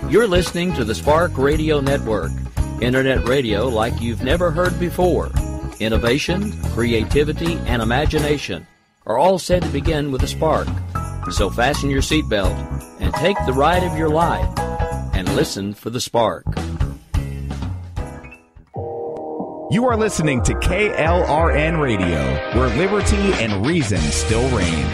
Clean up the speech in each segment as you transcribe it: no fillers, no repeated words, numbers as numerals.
You're listening to the Spark Radio Network, Internet radio like you've never heard before. Innovation, creativity, and imagination are all said to begin with a spark. So fasten your seatbelt and take the ride of your life and listen for the spark. You are listening to KLRN Radio, where liberty and reason still reign.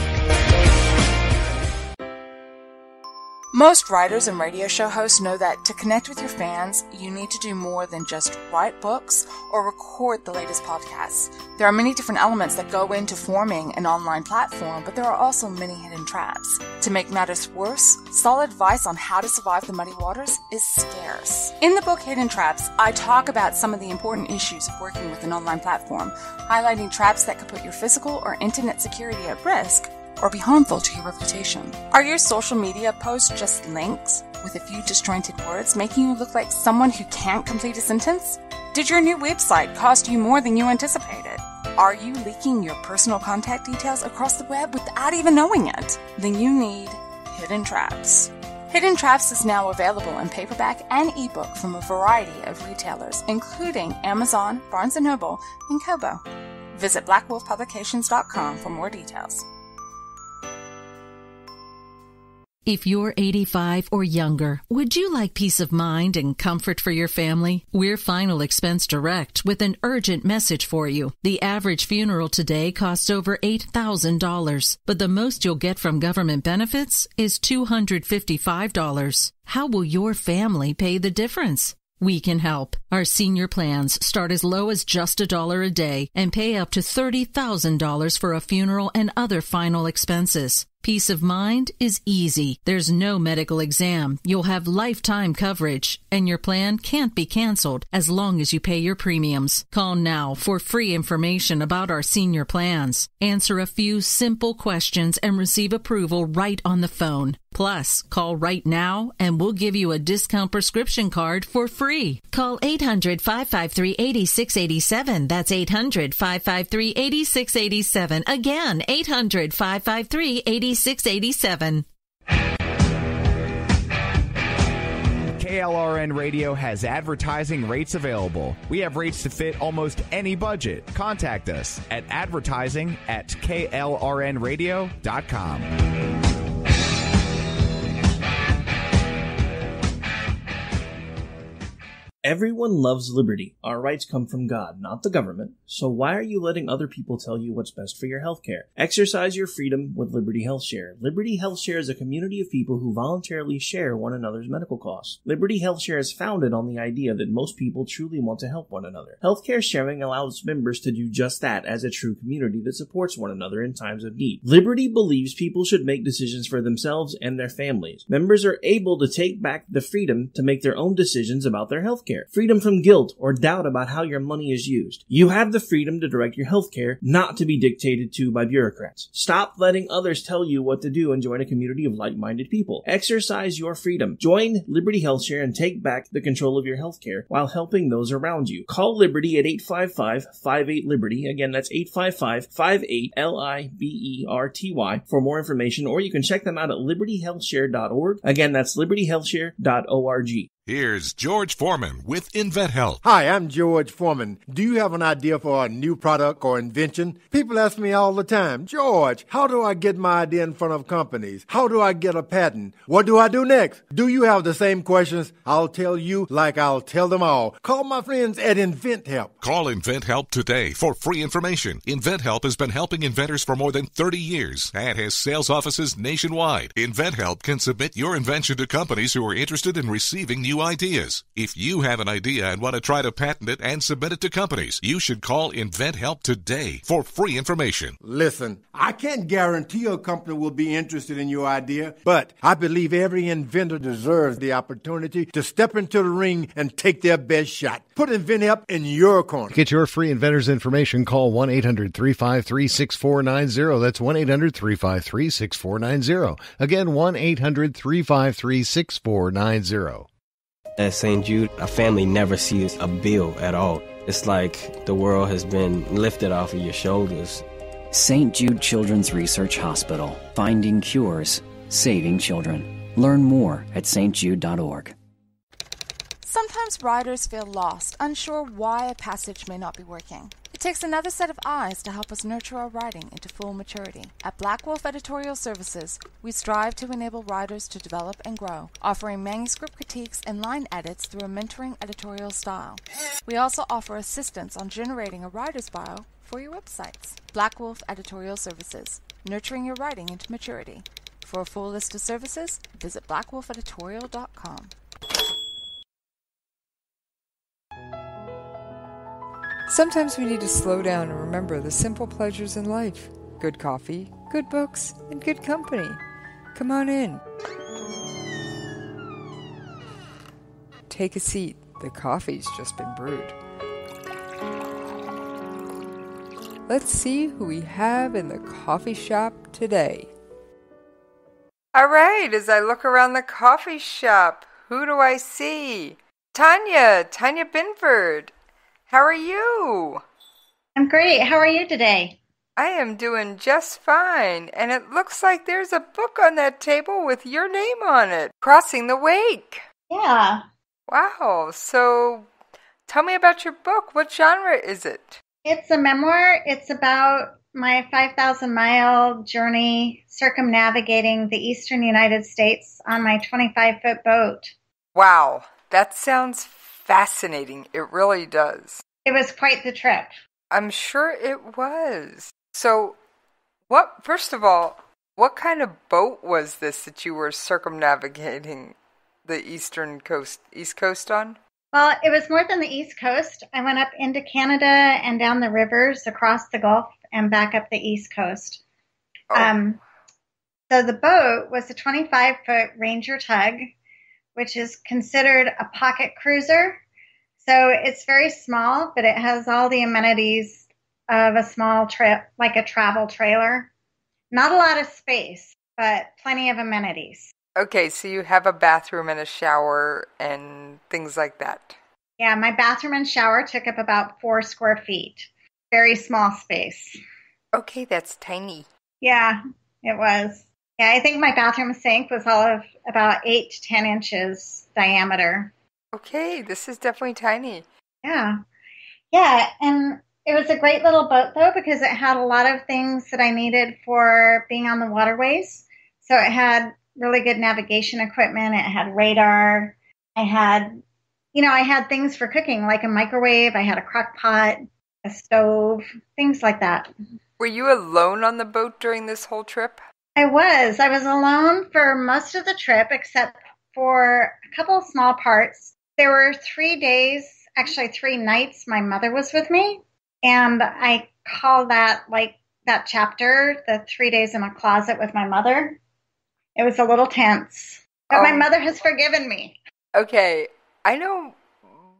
Most writers and radio show hosts know that to connect with your fans, you need to do more than just write books or record the latest podcasts. There are many different elements that go into forming an online platform, but there are also many hidden traps. To make matters worse, solid advice on how to survive the muddy waters is scarce. In the book Hidden Traps, I talk about some of the important issues of working with an online platform, highlighting traps that could put your physical or internet security at risk or be harmful to your reputation. Are your social media posts just links with a few disjointed words, making you look like someone who can't complete a sentence? Did your new website cost you more than you anticipated? Are you leaking your personal contact details across the web without even knowing it? Then you need Hidden Traps. Hidden Traps is now available in paperback and ebook from a variety of retailers, including Amazon, Barnes & Noble, and Kobo. Visit blackwolfpublications.com for more details. If you're 85 or younger, would you like peace of mind and comfort for your family? We're Final Expense Direct with an urgent message for you. The average funeral today costs over $8,000, but the most you'll get from government benefits is $255. How will your family pay the difference? We can help. Our senior plans start as low as just $1 a day and pay up to $30,000 for a funeral and other final expenses. Peace of mind is easy. There's no medical exam. You'll have lifetime coverage, and your plan can't be canceled as long as you pay your premiums. Call now for free information about our senior plans. Answer a few simple questions and receive approval right on the phone. Plus, call right now and we'll give you a discount prescription card for free. Call 800-553-8687. That's 800-553-8687. Again, 800-553-8687. 687. KLRN Radio has advertising rates available. We have rates to fit almost any budget. Contact us at advertising@klrnradio.com. Everyone loves liberty. Our rights come from God, not the government. So why are you letting other people tell you what's best for your healthcare? Exercise your freedom with Liberty Health Share. Liberty Health Share is a community of people who voluntarily share one another's medical costs. Liberty Health Share is founded on the idea that most people truly want to help one another. Healthcare sharing allows members to do just that as a true community that supports one another in times of need. Liberty believes people should make decisions for themselves and their families. Members are able to take back the freedom to make their own decisions about their healthcare. Freedom from guilt or doubt about how your money is used. You have the freedom to direct your healthcare, not to be dictated to by bureaucrats. Stop letting others tell you what to do and join a community of like-minded people. Exercise your freedom. Join Liberty Health Share and take back the control of your healthcare while helping those around you. Call Liberty at 855-58-LIBERTY. Again, that's 855-58-LIBERTY for more information, or you can check them out at libertyhealthshare.org. Again, that's libertyhealthshare.org. Here's George Foreman with InventHelp. Hi, I'm George Foreman. Do you have an idea for a new product or invention? People ask me all the time, George, how do I get my idea in front of companies? How do I get a patent? What do I do next? Do you have the same questions? I'll tell you like I'll tell them all. Call my friends at InventHelp. Call InventHelp today for free information. InventHelp has been helping inventors for more than 30 years and has sales offices nationwide. InventHelp can submit your invention to companies who are interested in receiving new ideas. If you have an idea and want to try to patent it and submit it to companies, you should call InventHelp today for free information. Listen, I can't guarantee a company will be interested in your idea, but I believe every inventor deserves the opportunity to step into the ring and take their best shot. Put InventHelp in your corner. To get your free inventor's information, call 1-800-353-6490. That's 1-800-353-6490. Again, 1-800-353-6490. At St. Jude, a family never sees a bill at all. It's like the world has been lifted off of your shoulders. St. Jude Children's Research Hospital. Finding cures. Saving children. Learn more at stjude.org. Sometimes writers feel lost, unsure why a passage may not be working. It takes another set of eyes to help us nurture our writing into full maturity. At Black Wolf Editorial Services, we strive to enable writers to develop and grow, offering manuscript critiques and line edits through a mentoring editorial style. We also offer assistance on generating a writer's bio for your websites. Black Wolf Editorial Services, nurturing your writing into maturity. For a full list of services, visit blackwolfeditorial.com. Sometimes we need to slow down and remember the simple pleasures in life. Good coffee, good books, and good company. Come on in. Take a seat. The coffee's just been brewed. Let's see who we have in the coffee shop today. All right, as I look around the coffee shop, who do I see? Tanya Binford. How are you? I'm great. How are you today? I am doing just fine, and it looks like there's a book on that table with your name on it, Crossing the Wake. Yeah. Wow, so tell me about your book. What genre is it? It's a memoir. It's about my 5,000-mile journey circumnavigating the eastern United States on my 25-foot boat. Wow, that sounds fascinating. It really does. It was quite the trip. I'm sure it was. So, first of all, what kind of boat was this that you were circumnavigating the East Coast on? Well, it was more than the East Coast. I went up into Canada and down the rivers across the Gulf and back up the East Coast. Oh. So the boat was a 25-foot Ranger tug, which is considered a pocket cruiser. So it's very small, but it has all the amenities of a small trip, like a travel trailer. Not a lot of space, but plenty of amenities. Okay, so you have a bathroom and a shower and things like that. Yeah, my bathroom and shower took up about 4 square feet. Very small space. Okay, that's tiny. Yeah, it was. Yeah, I think my bathroom sink was all of about 8 to 10 inches diameter. Okay, this is definitely tiny. Yeah. Yeah, and it was a great little boat, though, because it had a lot of things that I needed for being on the waterways. So it had really good navigation equipment. It had radar. I had things for cooking, like a microwave. I had a crock pot, a stove, things like that. Were you alone on the boat during this whole trip? I was alone for most of the trip, except for a couple of small parts. There were 3 days, actually 3 nights, my mother was with me. And I call that, like, that chapter, the 3 days in a closet with my mother. It was a little tense. But my mother has forgiven me. Okay, I know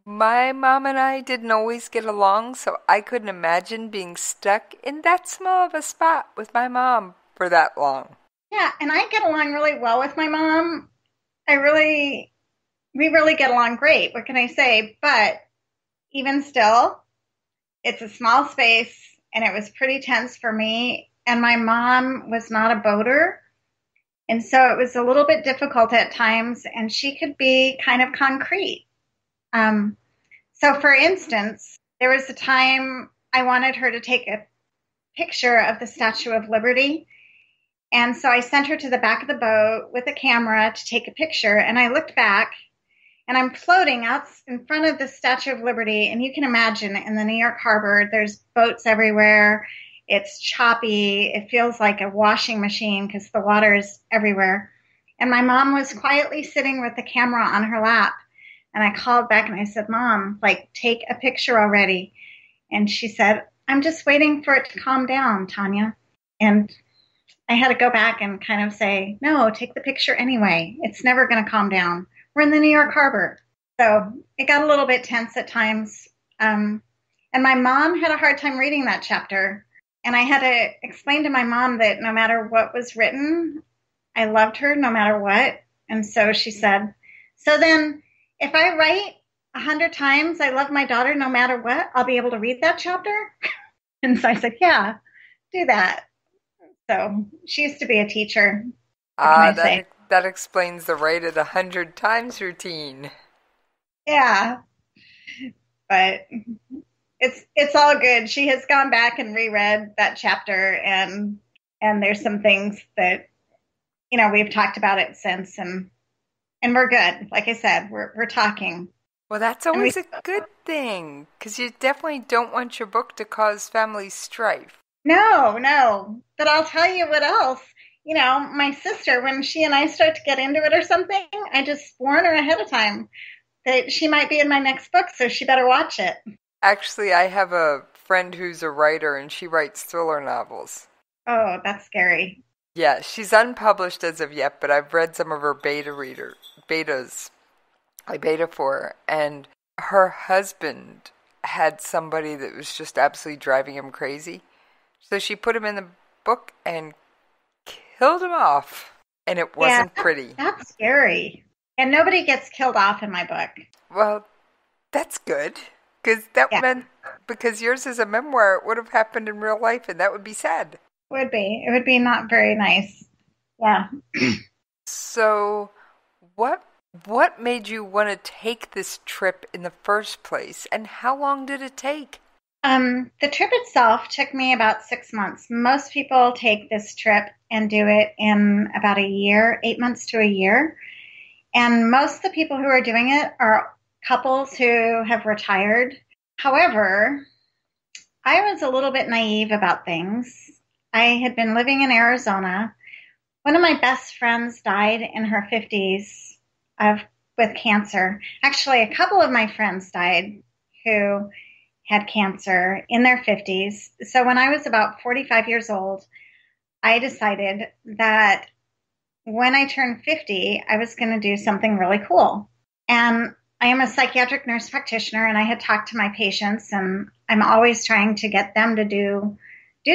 my mom and I didn't always get along, so I couldn't imagine being stuck in that small of a spot with my mom for that long. Yeah, and I get along really well with my mom. We really get along great. What can I say? But even still, it's a small space, and it was pretty tense for me. And my mom was not a boater, and so it was a little bit difficult at times, and she could be kind of concrete. So, for instance, there was a time I wanted her to take a picture of the Statue of Liberty. And so I sent her to the back of the boat with a camera to take a picture. And I looked back, and I'm floating out in front of the Statue of Liberty. And you can imagine in the New York harbor, there's boats everywhere. It's choppy. It feels like a washing machine because the water is everywhere. And my mom was quietly sitting with the camera on her lap. And I called back and I said, Mom, take a picture already. And she said, I'm just waiting for it to calm down, Tanya. And I had to go back and kind of say, no, take the picture anyway. It's never going to calm down. We're in the New York harbor. So it got a little bit tense at times. And my mom had a hard time reading that chapter. And I had to explain to my mom that no matter what was written, I loved her no matter what. And so she said, so then if I write 100 times, I love my daughter no matter what, I'll be able to read that chapter? And so I said, yeah, do that. So she used to be a teacher. That explains the write it 100 times routine. Yeah. But it's all good. She has gone back and reread that chapter, and there's some things that, we've talked about it since, and we're good. Like I said, we're talking. Well, that's always a good thing, because you definitely don't want your book to cause family strife. No. But I'll tell you what else. My sister, when she and I start to get into it or something, I just warn her ahead of time that she might be in my next book, so she better watch it. Actually, I have a friend who's a writer, and she writes thriller novels. Oh, that's scary. Yeah, she's unpublished as of yet, but I've read some of her betas. I beta for her, and her husband had somebody that was just absolutely driving him crazy. So she put him in the book and killed him off, and it wasn't pretty. That's scary. And nobody gets killed off in my book. Well, that's good, because yours is a memoir, it would have happened in real life, and that would be sad. Would be. It would be not very nice. Yeah. So, what made you want to take this trip in the first place, and how long did it take? The trip itself took me about 6 months. Most people take this trip and do it in about a year, 8 months to a year. And most of the people who are doing it are couples who have retired. However, I was a little bit naive about things. I had been living in Arizona. One of my best friends died in her 50s with cancer. Actually, a couple of my friends died who had cancer in their 50s. So when I was about 45 years old, I decided that when I turned 50, I was going to do something really cool. And I am a psychiatric nurse practitioner, and I had talked to my patients, and I'm always trying to get them to do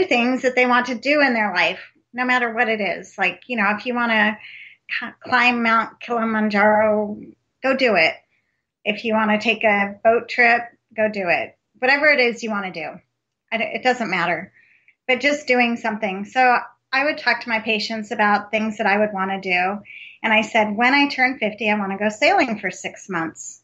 things that they want to do in their life, no matter what it is. Like, if you want to climb Mount Kilimanjaro, go do it. If you want to take a boat trip, go do it. Whatever it is you want to do, it doesn't matter, but just doing something. So I would talk to my patients about things that I would want to do. And I said, when I turn 50, I want to go sailing for 6 months.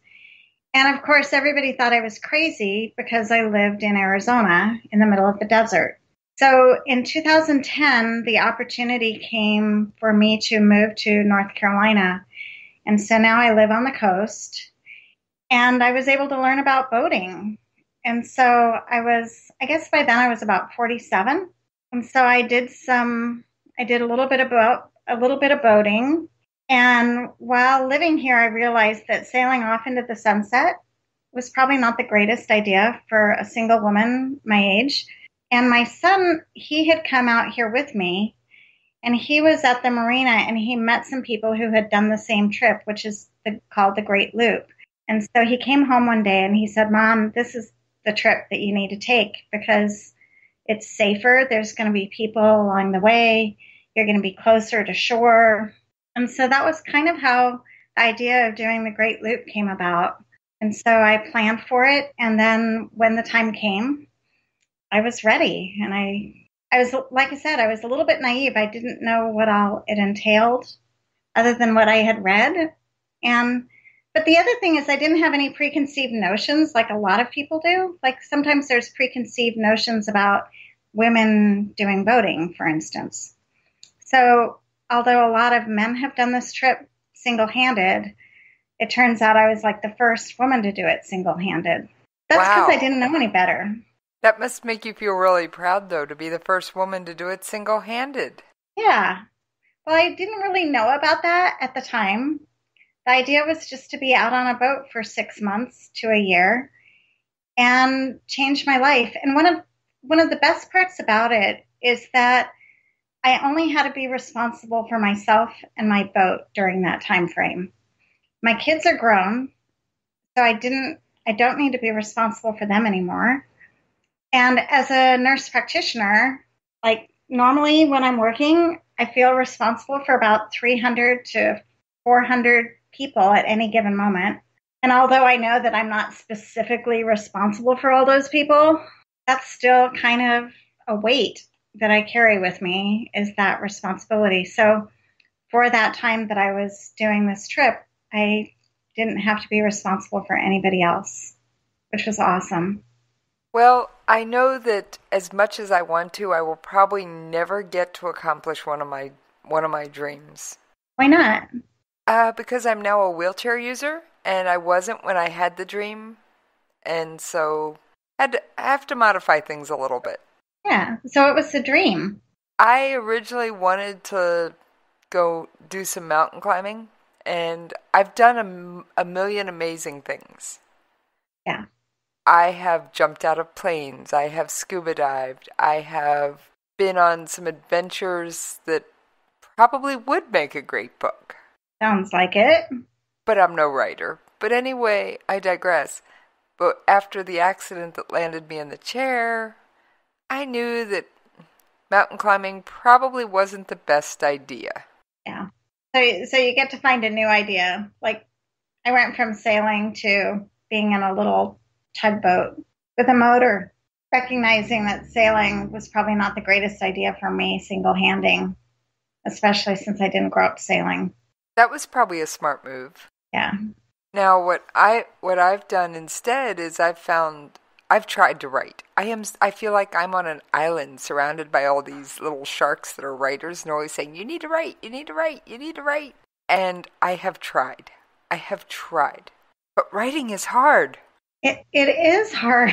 And of course, everybody thought I was crazy because I lived in Arizona in the middle of the desert. So in 2010, the opportunity came for me to move to North Carolina. And so now I live on the coast, and I was able to learn about boating. And so I guess by then I was about 47. And so I did a little bit of boating. And while living here, I realized that sailing off into the sunset was probably not the greatest idea for a single woman my age. And my son, he had come out here with me, and he was at the marina, and he met some people who had done the same trip, which is called the Great Loop. And so he came home one day and he said, Mom, this is the trip that you need to take because it's safer. There's going to be people along the way. You're going to be closer to shore. And so that was kind of how the idea of doing the Great Loop came about. And so I planned for it. And then when the time came, I was ready. And I was, like I said, I was a little bit naive. I didn't know what all it entailed other than what I had read. But the other thing is I didn't have any preconceived notions like a lot of people do. Like sometimes there's preconceived notions about women doing boating, for instance. So although a lot of men have done this trip single-handed, it turns out I was like the first woman to do it single-handed. That's because I didn't know any better. That must make you feel really proud, though, to be the first woman to do it single-handed. Yeah. Well, I didn't really know about that at the time. The idea was just to be out on a boat for 6 months to a year and change my life. And one of the best parts about it is that I only had to be responsible for myself and my boat during that time frame. My kids are grown, so I don't need to be responsible for them anymore. And as a nurse practitioner, like normally when I'm working, I feel responsible for about 300 to 400 people at any given moment. And although I know that I'm not specifically responsible for all those people, that's still kind of a weight that I carry with me, is that responsibility. So for that time that I was doing this trip, I didn't have to be responsible for anybody else, which was awesome. Well, I know that as much as I want to, I will probably never get to accomplish one of my dreams. Why not? Because I'm now a wheelchair user, and I wasn't when I had the dream, and so I have to modify things a little bit. Yeah, so it was the dream. I originally wanted to go do some mountain climbing, and I've done a million amazing things. Yeah. I have jumped out of planes. I have scuba dived. I have been on some adventures that probably would make a great book. Sounds like it. But I'm no writer. But anyway, I digress. But after the accident that landed me in the chair, I knew that mountain climbing probably wasn't the best idea. Yeah. So you get to find a new idea. Like, I went from sailing to being in a little tugboat with a motor, recognizing that sailing was probably not the greatest idea for me, single-handing, especially since I didn't grow up sailing. That was probably a smart move. Yeah. Now, what I've done instead is I've tried to write. I feel like I'm on an island surrounded by all these little sharks that are writers and are always saying, you need to write, you need to write, you need to write. And I have tried. But writing is hard. It is hard.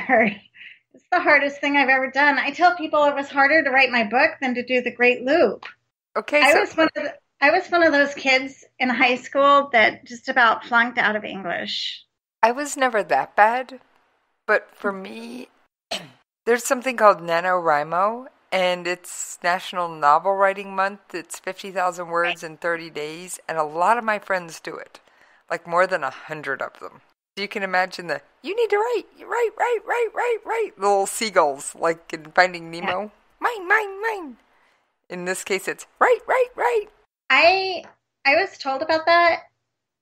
It's the hardest thing I've ever done. I tell people it was harder to write my book than to do the Great Loop. Okay, I was one of those kids in high school that just about flunked out of English. I was never that bad, but for me, there's something called NaNoWriMo, and it's National Novel Writing Month. It's 50,000 words in 30 days, and a lot of my friends do it, like more than 100 of them. So you can imagine you need to write, write, little seagulls, like in Finding Nemo. Yeah. Mine. In this case, it's write. I was told about that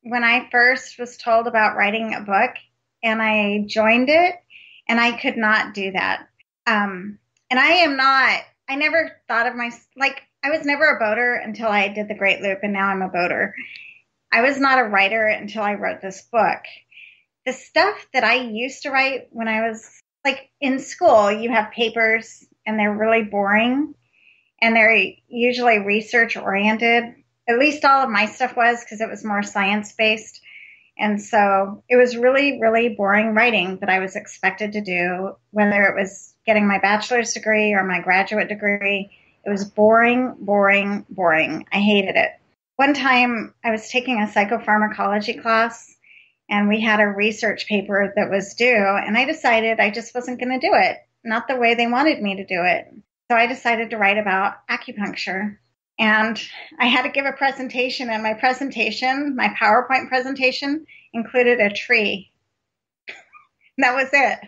when I first was told about writing a book, and I joined it, and I could not do that. And I never thought of I was never a boater until I did the Great Loop, and now I'm a boater. I was not a writer until I wrote this book. The stuff that I used to write when I was, in school, you have papers, and they're really boring, and they're usually research-oriented. At least all of my stuff was, because it was more science-based. And so it was really, really boring writing that I was expected to do, whether it was getting my bachelor's degree or my graduate degree. It was boring. I hated it. One time I was taking a psychopharmacology class, and we had a research paper that was due, and I decided I just wasn't going to do it, not the way they wanted me to do it. So I decided to write about acupuncture. And I had to give a presentation, and my PowerPoint presentation, included a tree. And that was it.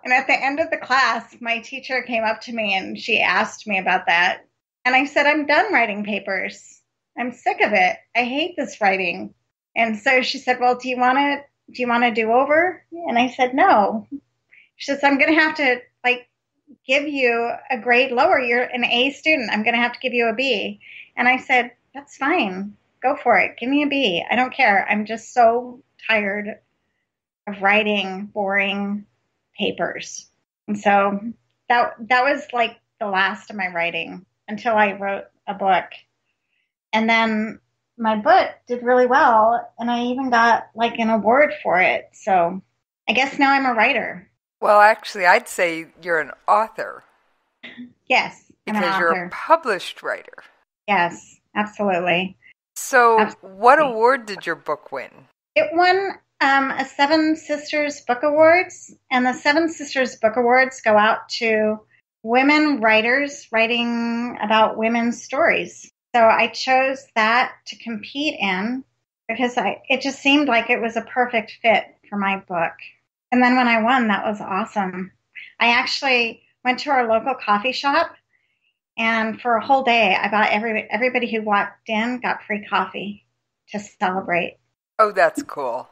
And at the end of the class, my teacher came up to me and she asked me about that. And I said, I'm done writing papers. I'm sick of it. I hate this writing. And so she said, well, do you want to do over? And I said, no. She says, I'm going to have to give you a grade lower. You're an A student. I'm going to have to give you a B. And I said, that's fine. Go for it. Give me a B. I don't care. I'm just so tired of writing boring papers. And so that was the last of my writing until I wrote a book. And then my book did really well, and I even got an award for it. So I guess now I'm a writer. Well, actually, I'd say you're an author. Yes, because you're a published writer. Yes, absolutely. So what award did your book win? It won a Seven Sisters Book Awards, and the Seven Sisters Book Awards go out to women writers writing about women's stories. So I chose that to compete in because it just seemed like it was a perfect fit for my book. And then when I won, that was awesome. I actually went to our local coffee shop, and for a whole day, I bought everybody who walked in got free coffee to celebrate. Oh, that's cool.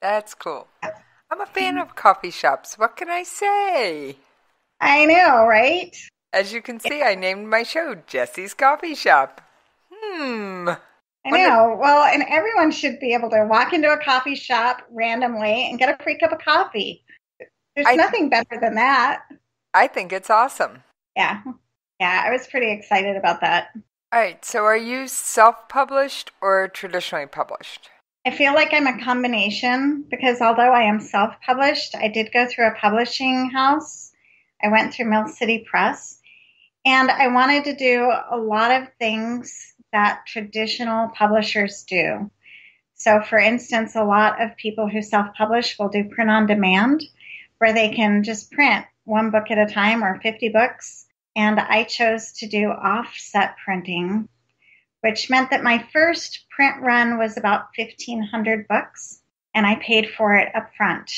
That's cool. I'm a fan of coffee shops. What can I say? I know, right? As you can see, I named my show Jessie's Coffee Shop. I know. Well, and everyone should be able to walk into a coffee shop randomly and get a free cup of coffee. There's nothing better than that. I think it's awesome. Yeah. Yeah, I was pretty excited about that. All right. So are you self-published or traditionally published? I feel like I'm a combination because although I am self-published, I did go through a publishing house. I went through Mill City Press, and I wanted to do a lot of things that traditional publishers do. So, for instance, a lot of people who self-publish will do print on demand, where they can just print one book at a time or 50 books. And I chose to do offset printing, which meant that my first print run was about 1,500 books, and I paid for it up front.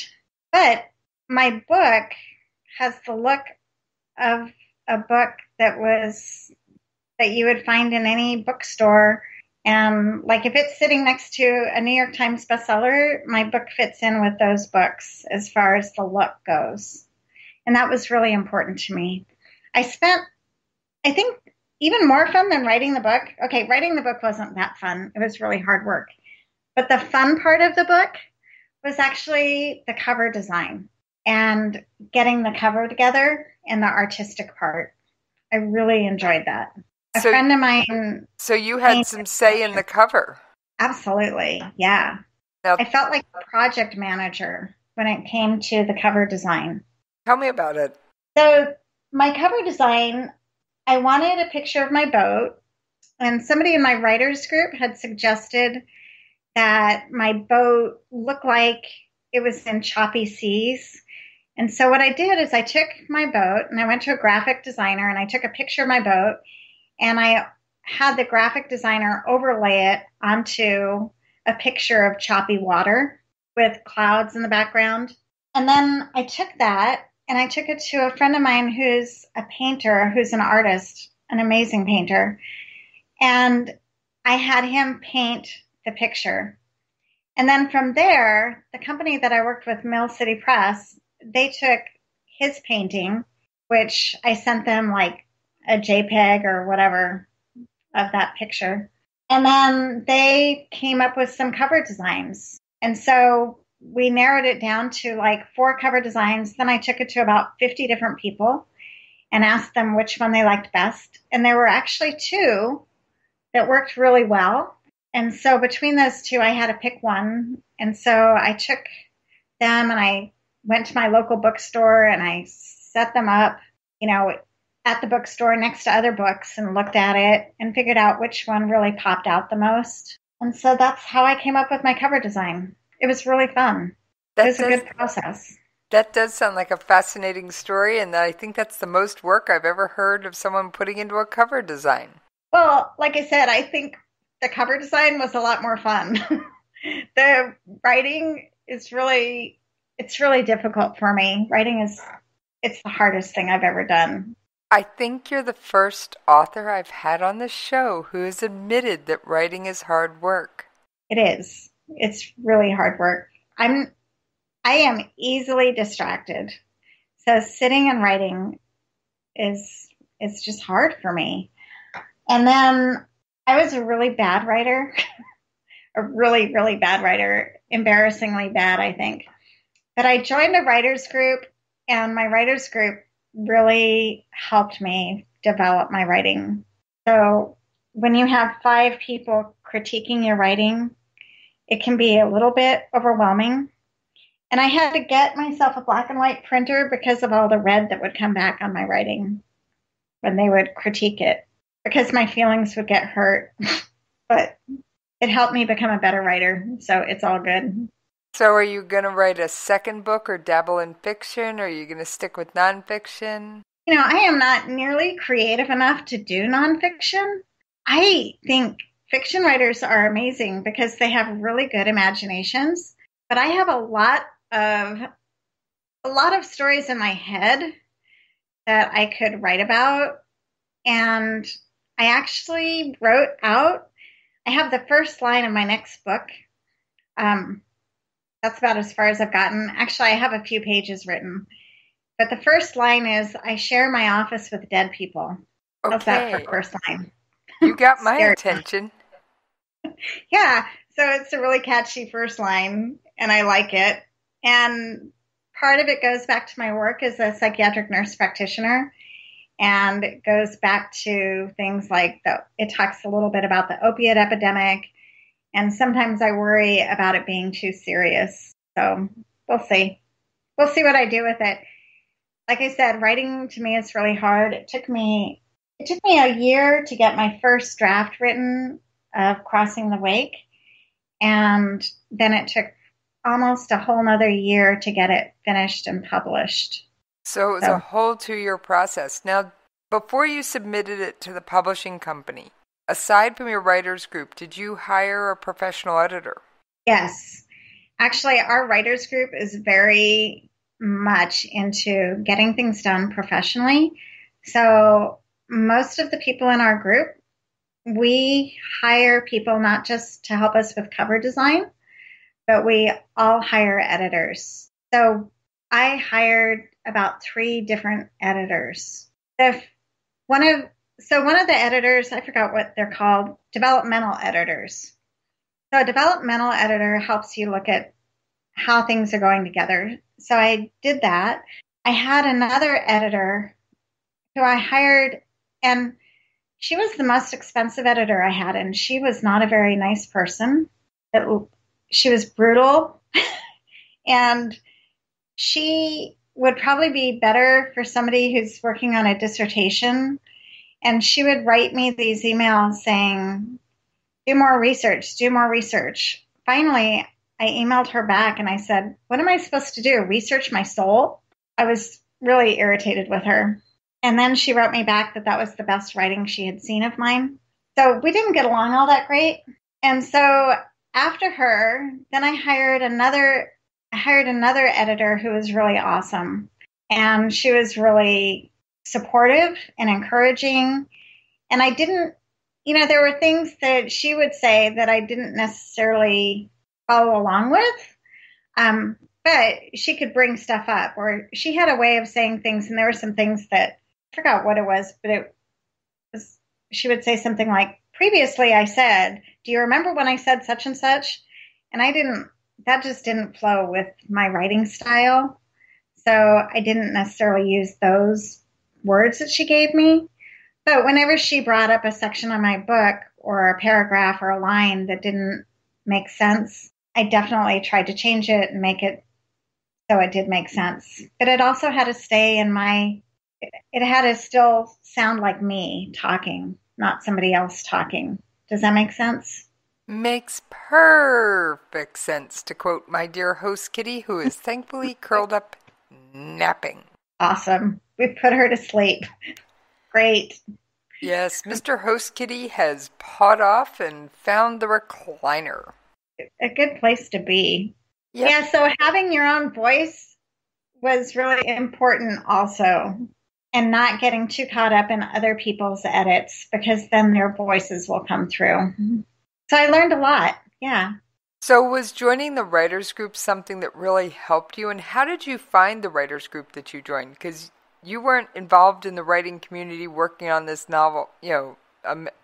But my book has the look of a book that you would find in any bookstore. And like if it's sitting next to a New York Times bestseller, my book fits in with those books as far as the look goes. And that was really important to me. I spent, I think, even more fun than writing the book. Okay, writing the book wasn't that fun. It was really hard work. But the fun part of the book was actually the cover design and getting the cover together and the artistic part. I really enjoyed that. A friend of mine... So you had some say in the cover. Absolutely, yeah. I felt like a project manager when it came to the cover design. Tell me about it. So my cover design, I wanted a picture of my boat, and somebody in my writers group had suggested that my boat looked like it was in choppy seas. And so what I did is I took my boat and I went to a graphic designer and I took a picture of my boat and I had the graphic designer overlay it onto a picture of choppy water with clouds in the background. And then I took that and I took it to a friend of mine who's a painter, who's an artist, an amazing painter. And I had him paint the picture. And then from there, the company that I worked with, Mill City Press, they took his painting, which I sent them like a JPEG or whatever of that picture. And then they came up with some cover designs. And so we narrowed it down to like 4 cover designs. Then I took it to about 50 different people and asked them which one they liked best. And there were actually 2 that worked really well. And so between those 2, I had to pick one. And so I took them and I went to my local bookstore and I set them up, at the bookstore next to other books and looked at it and figured out which one really popped out the most. And so that's how I came up with my cover design. It was really fun. It was a good process. That does sound like a fascinating story, and I think that's the most work I've ever heard of someone putting into a cover design. Well, like I said, I think the cover design was a lot more fun. The writing is it's really difficult for me. It's the hardest thing I've ever done. I think you're the first author I've had on the show who has admitted that writing is hard work. It is. It's really hard work. I am easily distracted. So sitting and writing it's just hard for me. And then I was a really bad writer. A really, really bad writer. Embarrassingly bad, I think. But I joined a writers group, and my writers group really helped me develop my writing. So when you have 5 people critiquing your writing, it can be a little bit overwhelming. And I had to get myself a black and white printer because of all the red that would come back on my writing when they would critique it, because my feelings would get hurt. But it helped me become a better writer, so it's all good. So are you going to write a second book or dabble in fiction, or are you going to stick with nonfiction? I am not nearly creative enough to do nonfiction. I think fiction writers are amazing because they have really good imaginations, but I have a lot of stories in my head that I could write about, and I actually wrote out, I have the first line of my next book. That's about as far as I've gotten. Actually, I have a few pages written. But the first line is, I share my office with dead people. Okay. How's that for first line? You got my attention. Yeah, so it's a really catchy first line, and I like it. And part of it goes back to my work as a psychiatric nurse practitioner, and it goes back to things like it talks a little bit about the opiate epidemic, and sometimes I worry about it being too serious. So we'll see. We'll see what I do with it. Like I said, writing to me is really hard. It took me a year to get my first draft written of Crossing the Wake, and then it took almost a whole nother year to get it finished and published. So it was a whole 2-year process. Now, before you submitted it to the publishing company, aside from your writers group, did you hire a professional editor? Yes. Actually, our writers group is very much into getting things done professionally. So most of the people in our group, we hire people not just to help us with cover design, but we all hire editors. So I hired about 3 different editors. One of the editors, I forgot what they're called, developmental editors. So a developmental editor helps you look at how things are going together. So I did that. I had another editor who I hired, and she was the most expensive editor I had, and she was not a very nice person. She was brutal, and she would probably be better for somebody who's working on a dissertation. And she would write me these emails saying, do more research, do more research. Finally, I emailed her back and I said, what am I supposed to do? Research my soul? I was really irritated with her. And then she wrote me back that was the best writing she had seen of mine. So we didn't get along all that great. And so after her, then I hired another editor who was really awesome. And she was really supportive and encouraging. And I didn't, there were things that she would say that I didn't necessarily follow along with. But she could bring stuff up, or she had a way of saying things. And there were some things that I forgot what it was, but she would say something like, previously I said, do you remember when I said such and such? And that just didn't flow with my writing style. So I didn't necessarily use those words that she gave me. But whenever she brought up a section of my book or a paragraph or a line that didn't make sense, I definitely tried to change it and make it so it did make sense. But it also had to stay it had to still sound like me talking, not somebody else talking. Does that make sense? Makes perfect sense, to quote my dear host Kitty, who is thankfully curled up napping. Awesome. We put her to sleep. Great. Yes, Mr. Host Kitty has pawed off and found the recliner. A good place to be. Yep. Yeah, so having your own voice was really important also, and not getting too caught up in other people's edits, because then their voices will come through. So I learned a lot. Yeah. So was joining the writers group something that really helped you? And how did you find the writers group that you joined? Because you weren't involved in the writing community working on this novel,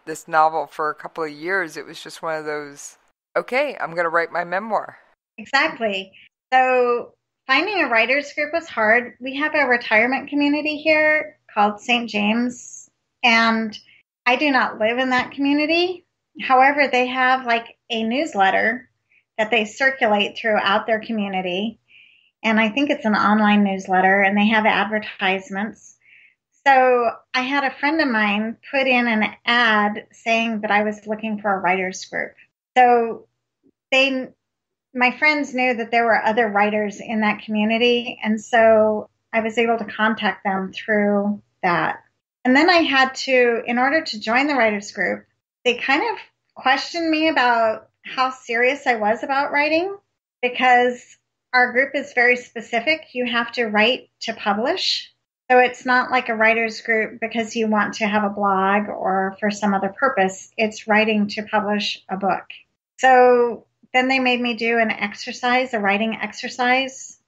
this novel for a couple of years. It was just one of those, okay, I'm going to write my memoir. Exactly. So finding a writers group was hard. We have a retirement community here called St. James, and I do not live in that community. However, they have like a newsletter that they circulate throughout their community. And I think it's an online newsletter, and they have advertisements. So I had a friend of mine put in an ad saying that I was looking for a writers group. So my friends knew that there were other writers in that community. And so I was able to contact them through that. And then I had to, in order to join the writers group, they kind of questioned me about how serious I was about writing, because our group is very specific. You have to write to publish. So it's not like a writer's group because you want to have a blog or for some other purpose. It's writing to publish a book. So then they made me do a writing exercise,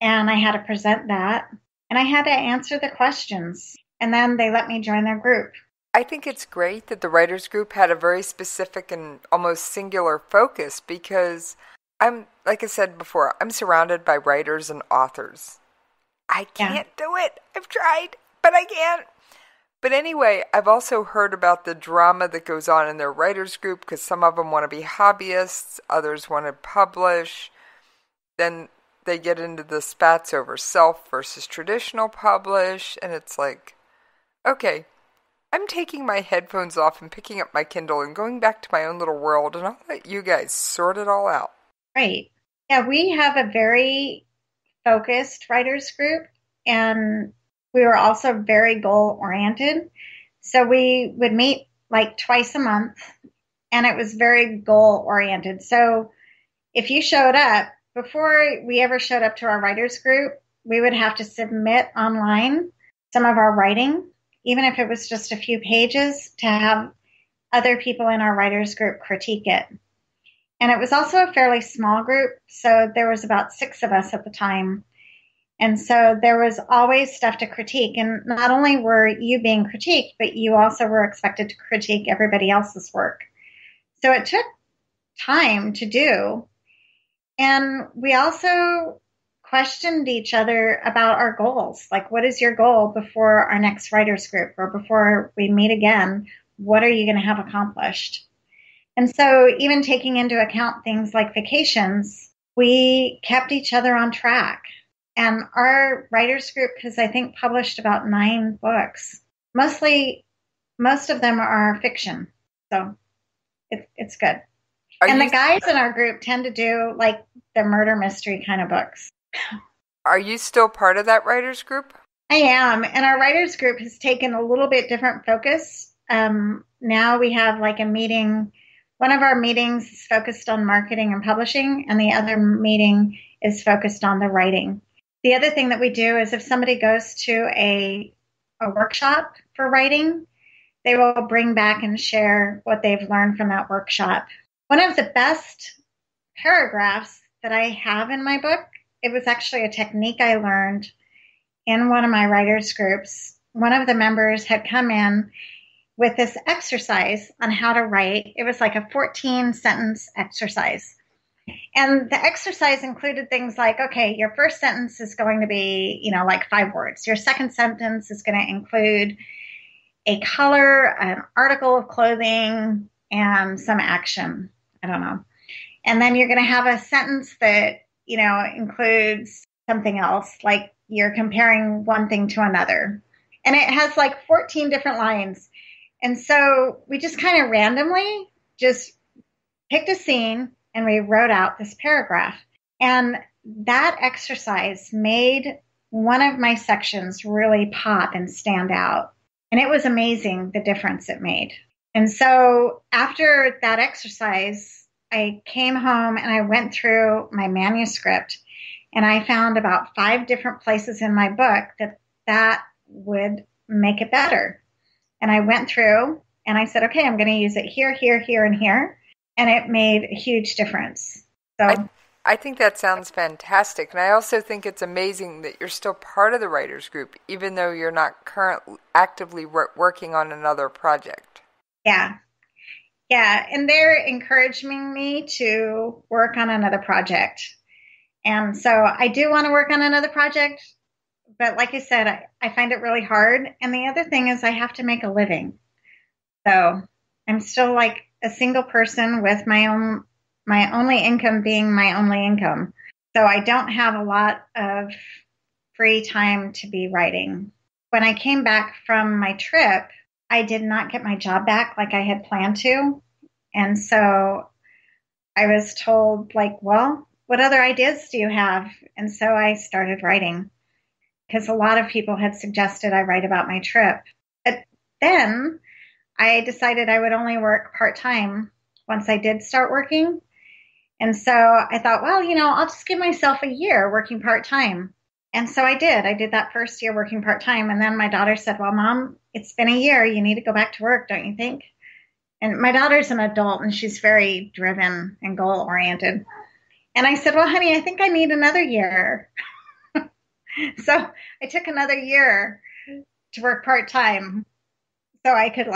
and I had to present that, and I had to answer the questions, and then they let me join their group. I think it's great that the writers group had a very specific and almost singular focus because like I said before, I'm surrounded by writers and authors. I can't do it. I've tried, but I can't. But anyway, I've also heard about the drama that goes on in their writers group because some of them want to be hobbyists, others want to publish. Then they get into the spats over self versus traditional publish, and it's like, okay, I'm taking my headphones off and picking up my Kindle and going back to my own little world, and I'll let you guys sort it all out. Right. Yeah, we have a very focused writers group, and we were also very goal-oriented. So we would meet like twice a month, and it was very goal-oriented. So if you showed up, before we ever showed up to our writers group, we would have to submit online some of our writing, even if it was just a few pages, to have other people in our writers group critique it. And it was also a fairly small group, so there was about 6 of us at the time. And so there was always stuff to critique. And not only were you being critiqued, but you also were expected to critique everybody else's work. So it took time to do. And we also questioned each other about our goals. Like, what is your goal before our next writers group or before we meet again? What are you going to have accomplished? And so even taking into account things like vacations, we kept each other on track. And our writers group has, I think, published about 9 books. Most of them are fiction. So it's good. And the guys in our group tend to do like the murder mystery kind of books. Are you still part of that writers group? I am. And our writers group has taken a little bit different focus. Now we have like a meeting. One of our meetings is focused on marketing and publishing, and the other meeting is focused on the writing. The other thing that we do is if somebody goes to a workshop for writing, they will bring back and share what they've learned from that workshop. One of the best paragraphs that I have in my book, it was actually a technique I learned in one of my writers groups. One of the members had come in with this exercise on how to write. It was like a 14-sentence exercise. And the exercise included things like, okay, your first sentence is going to be, like 5 words. Your second sentence is going to include a color, an article of clothing, and some action. I don't know. And then you're going to have a sentence that, includes something else, like you're comparing one thing to another. And it has like 14 different lines. And so we just kind of randomly just picked a scene and we wrote out this paragraph. And that exercise made one of my sections really pop and stand out. And it was amazing the difference it made. And so after that exercise, I came home and I went through my manuscript and I found about 5 different places in my book that would make it better. And I went through and I said, okay, I'm going to use it here, here, here, and here. And it made a huge difference. So I think that sounds fantastic. And I also think it's amazing that you're still part of the writers group, even though you're not currently actively working on another project. Yeah. Yeah. And they're encouraging me to work on another project. And so I do want to work on another project. But like I said, I find it really hard. And the other thing is I have to make a living. So I'm still like a single person with my only income being my only income. So I don't have a lot of free time to be writing. When I came back from my trip, I did not get my job back like I had planned to. And so I was told, like, well, what other ideas do you have? And so I started writing because a lot of people had suggested I write about my trip. But then I decided I would only work part-time once I did start working. And so I thought, well, I'll just give myself a year working part-time. And so I did. I did that first year working part-time. And then my daughter said, well, Mom, it's been a year. You need to go back to work, don't you think? And my daughter's an adult and she's very driven and goal-oriented. And I said, well, honey, I think I need another year. So I took another year to work part-time. so I could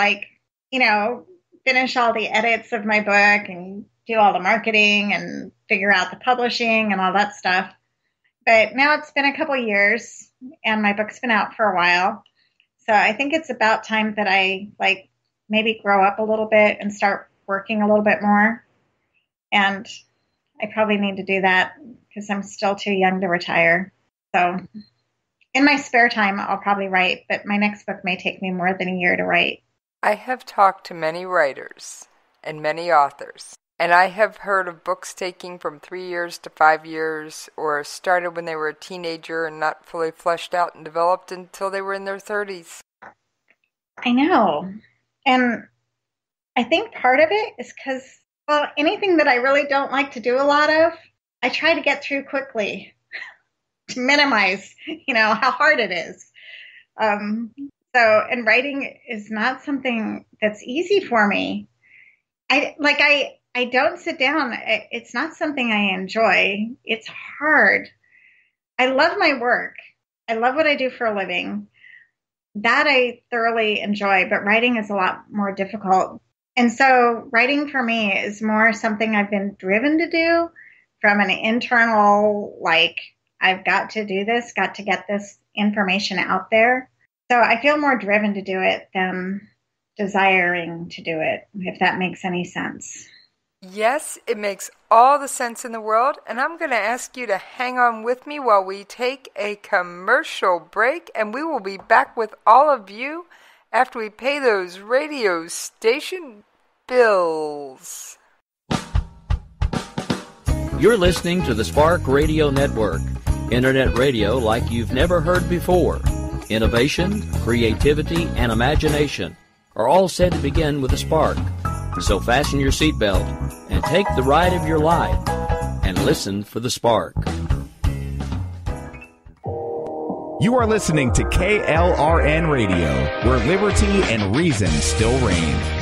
finish all the edits of my book and do all the marketing and figure out the publishing and all that stuff. But now it's been a couple years and my book's been out for a while. So I think it's about time that I maybe grow up a little bit and start working a little bit more. And I probably need to do that because I'm still too young to retire. So in my spare time, I'll probably write, but my next book may take me more than a year to write. I have talked to many writers and many authors, and I have heard of books taking from 3 years to 5 years, or started when they were a teenager and not fully fleshed out and developed until they were in their 30s. I know. And I think part of it is because, anything that I really don't like to do a lot of, I try to get through quickly to minimize, how hard it is. And writing is not something that's easy for me. I don't sit down. It's not something I enjoy. It's hard. I love my work. I love what I do for a living. That I thoroughly enjoy, but writing is a lot more difficult. And so writing for me is more something I've been driven to do from an internal, I've got to do this, got to get this information out there. So I feel more driven to do it than desiring to do it, if that makes any sense. Yes, it makes all the sense in the world, and I'm going to ask you to hang on with me while we take a commercial break, and we will be back with all of you after we pay those radio station bills. You're listening to the Spark Radio Network, Internet radio like you've never heard before. Innovation, creativity, and imagination are all said to begin with a spark. So fasten your seatbelt and take the ride of your life and listen for the spark. You are listening to KLRN Radio, where liberty and reason still reign.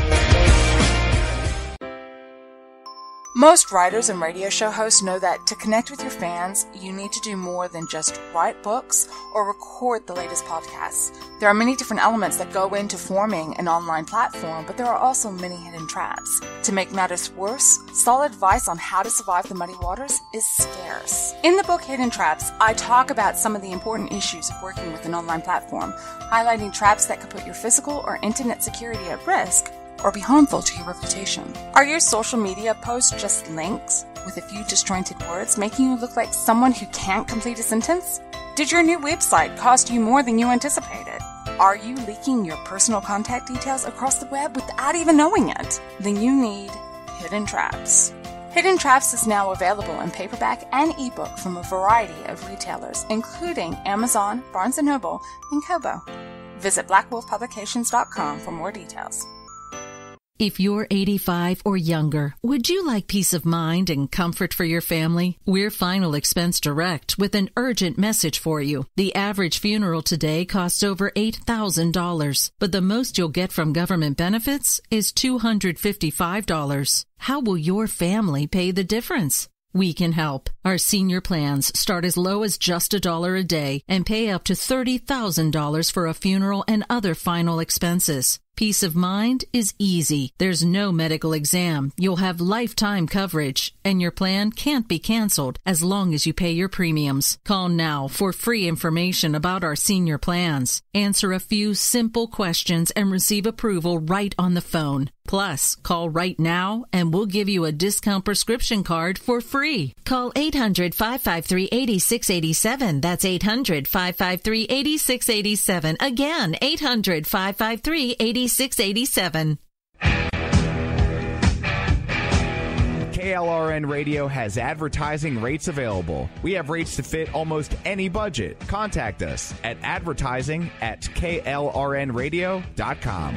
Most writers and radio show hosts know that to connect with your fans, you need to do more than just write books or record the latest podcasts. There are many different elements that go into forming an online platform, but there are also many hidden traps. To make matters worse, solid advice on how to survive the muddy waters is scarce. In the book Hidden Traps, I talk about some of the important issues of working with an online platform, highlighting traps that could put your physical or internet security at risk or be harmful to your reputation. Are your social media posts just links with a few disjointed words, making you look like someone who can't complete a sentence? Did your new website cost you more than you anticipated? Are you leaking your personal contact details across the web without even knowing it? Then you need Hidden Traps. Hidden Traps is now available in paperback and ebook from a variety of retailers, including Amazon, Barnes & Noble, and Kobo. Visit blackwolfpublications.com for more details. If you're 85 or younger, would you like peace of mind and comfort for your family? We're Final Expense Direct with an urgent message for you. The average funeral today costs over $8,000, but the most you'll get from government benefits is $255. How will your family pay the difference? We can help. Our senior plans start as low as just $1 a day and pay up to $30,000 for a funeral and other final expenses. Peace of mind is easy. There's no medical exam. You'll have lifetime coverage, and your plan can't be canceled as long as you pay your premiums. Call now for free information about our senior plans. Answer a few simple questions and receive approval right on the phone. Plus, call right now and we'll give you a discount prescription card for free. Call 800-553-8687. That's 800-553-8687. Again, 800-553-8687. KLRN Radio has advertising rates available. We have rates to fit almost any budget. Contact us at advertising@klrnradio.com.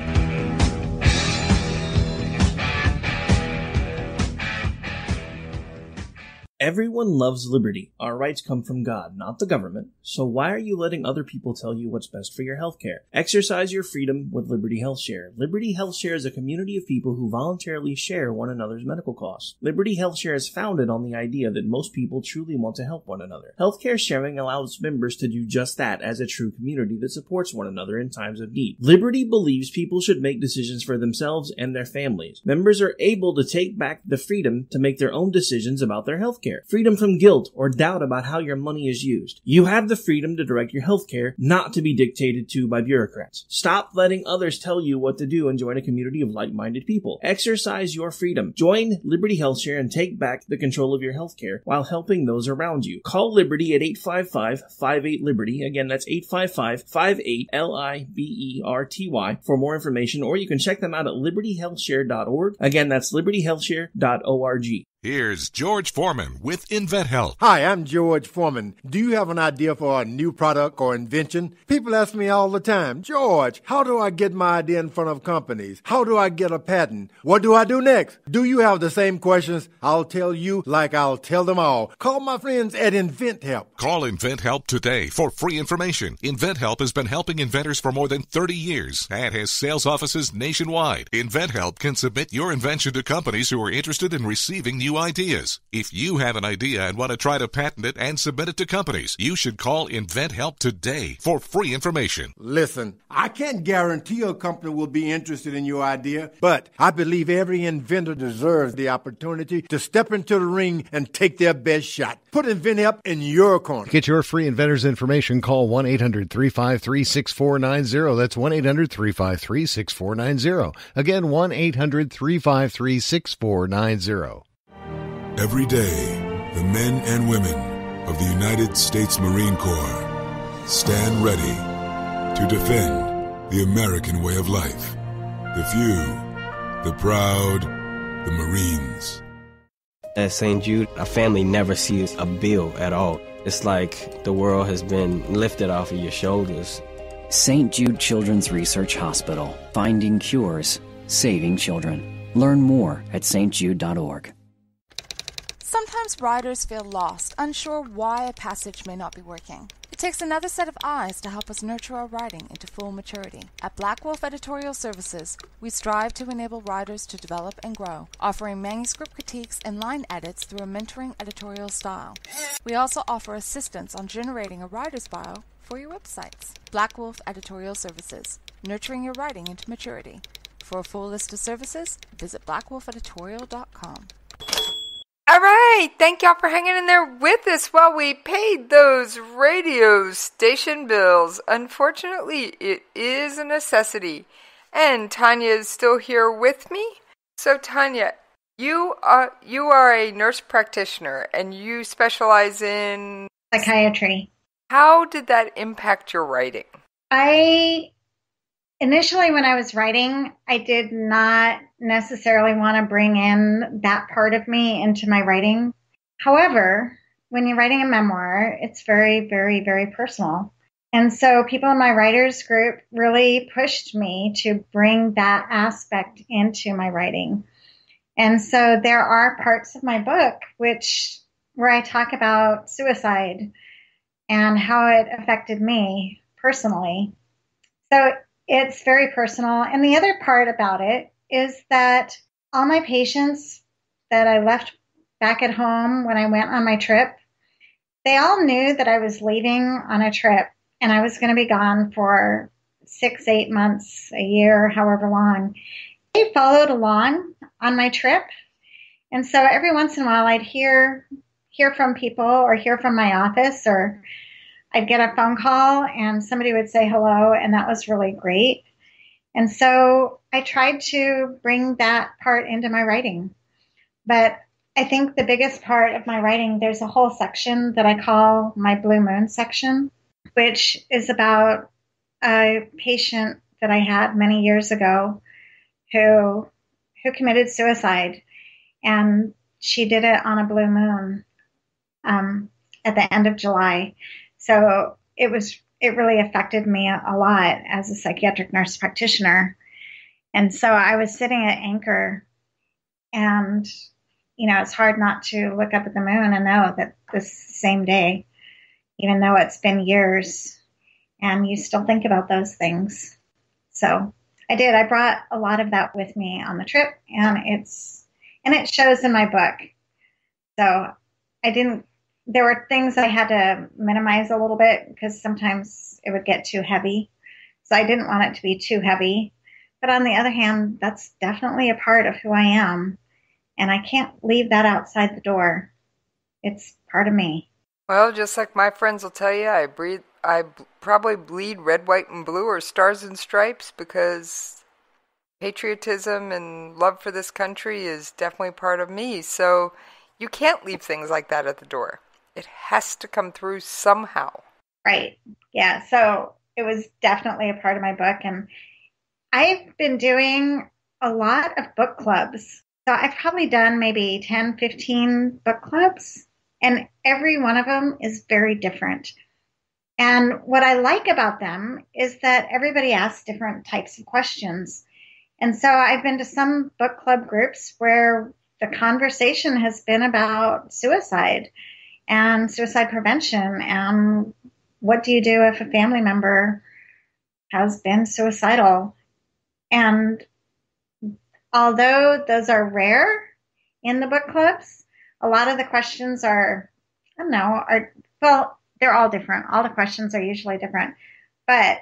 Everyone loves liberty. Our rights come from God, not the government. So why are you letting other people tell you what's best for your healthcare? Exercise your freedom with Liberty Health Share. Liberty Health Share is a community of people who voluntarily share one another's medical costs. Liberty Health Share is founded on the idea that most people truly want to help one another. Healthcare sharing allows members to do just that as a true community that supports one another in times of need. Liberty believes people should make decisions for themselves and their families. Members are able to take back the freedom to make their own decisions about their healthcare. Freedom from guilt or doubt about how your money is used. You have the freedom to direct your healthcare, not to be dictated to by bureaucrats. Stop letting others tell you what to do and join a community of like-minded people. Exercise your freedom. Join Liberty Health Share and take back the control of your healthcare while helping those around you. Call Liberty at 855-58-LIBERTY. Again, that's 855-58-LIBERTY for more information, or you can check them out at libertyhealthshare.org. Again, that's libertyhealthshare.org. Here's George Foreman with InventHelp. Hi, I'm George Foreman. Do you have an idea for a new product or invention? People ask me all the time, George, how do I get my idea in front of companies? How do I get a patent? What do I do next? Do you have the same questions? I'll tell you like I'll tell them all. Call my friends at InventHelp. Call InventHelp today for free information. InventHelp has been helping inventors for more than 30 years and has sales offices nationwide. InventHelp can submit your invention to companies who are interested in receiving new ideas. If you have an idea and want to try to patent it and submit it to companies, you should call InventHelp today for free information. Listen, I can't guarantee a company will be interested in your idea, but I believe every inventor deserves the opportunity to step into the ring and take their best shot. Put InventHelp in your corner. Get your free inventor's information. Call 1-800-353-6490. That's 1-800-353-6490. Again, 1-800-353-6490. Every day, the men and women of the United States Marine Corps stand ready to defend the American way of life. The few, the proud, the Marines. At St. Jude, a family never sees a bill at all. It's like the world has been lifted off of your shoulders. St. Jude Children's Research Hospital. Finding cures. Saving children. Learn more at stjude.org. Sometimes writers feel lost, unsure why a passage may not be working. It takes another set of eyes to help us nurture our writing into full maturity. At Black Wolf Editorial Services, we strive to enable writers to develop and grow, offering manuscript critiques and line edits through a mentoring editorial style. We also offer assistance on generating a writer's bio for your websites. Black Wolf Editorial Services, nurturing your writing into maturity. For a full list of services, visit blackwolfeditorial.com. All right, thank y'all for hanging in there with us while we paid those radio station bills. Unfortunately, it is a necessity. And Tanya is still here with me. So Tanya, you are a nurse practitioner and you specialize in psychiatry. How did that impact your writing? Initially, when I was writing, I did not necessarily want to bring in that part of me into my writing. However, when you're writing a memoir, it's very, very, very personal. And so people in my writers group really pushed me to bring that aspect into my writing. And so there are parts of my book where I talk about suicide and how it affected me personally. So it's very personal. And the other part about it is that all my patients that I left back at home when I went on my trip, they all knew that I was leaving on a trip and I was going to be gone for 6-8 months, a year, however long. They followed along on my trip. And so every once in a while I'd hear from people or hear from my office, or I'd get a phone call and somebody would say hello, and that was really great. And so I tried to bring that part into my writing. But I think the biggest part of my writing, there's a whole section that I call my Blue Moon section, which is about a patient that I had many years ago who committed suicide. And she did it on a blue moon at the end of July. So it really affected me a lot as a psychiatric nurse practitioner. And so I was sitting at Anchor and, it's hard not to look up at the moon and know that this same day, even though it's been years, and you still think about those things. So I did. I brought a lot of that with me on the trip, and it shows in my book. So there were things I had to minimize a little bit because sometimes it would get too heavy. So I didn't want it to be too heavy. But on the other hand, that's definitely a part of who I am. And I can't leave that outside the door. It's part of me. Well, just like my friends will tell you, I probably bleed red, white, and blue or stars and stripes because patriotism and love for this country is definitely part of me. So you can't leave things like that at the door. It has to come through somehow. Right. Yeah. So it was definitely a part of my book. And I've been doing a lot of book clubs. So I've probably done maybe 10, 15 book clubs. And every one of them is very different. And what I like about them is that everybody asks different types of questions. And so I've been to some book club groups where the conversation has been about suicide and suicide prevention and what do you do if a family member has been suicidal. And although those are rare in the book clubs, a lot of the questions they're all different. All the questions are usually different. But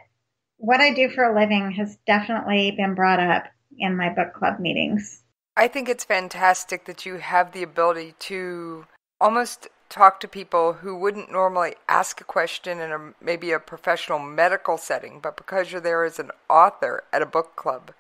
what I do for a living has definitely been brought up in my book club meetings. I think it's fantastic that you have the ability to almost talk to people who wouldn't normally ask a question in maybe a professional medical setting, but because you're there as an author at a book club,